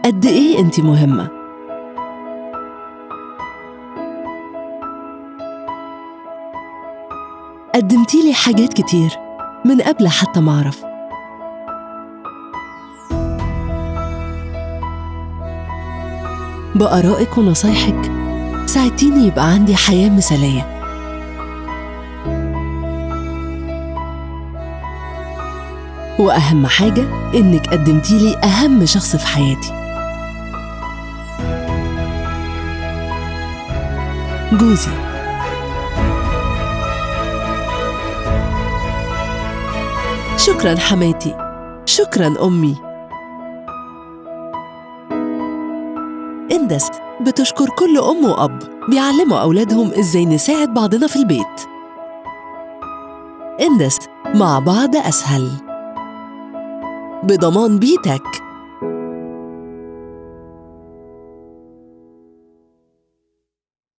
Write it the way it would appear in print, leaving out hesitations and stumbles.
قد إيه أنت مهمة. قدمتيلي حاجات كتير من قبل حتى ما أعرف. بآرائك ونصايحك ساعدتيني يبقى عندي حياة مثالية. وأهم حاجة إنك قدمتيلي أهم شخص في حياتي، جوزي. شكراً حماتي، شكراً أمي. إندست بتشكر كل أم وأب بيعلموا أولادهم إزاي نساعد بعضنا في البيت. إندست، مع بعض أسهل، بضمان بيتك.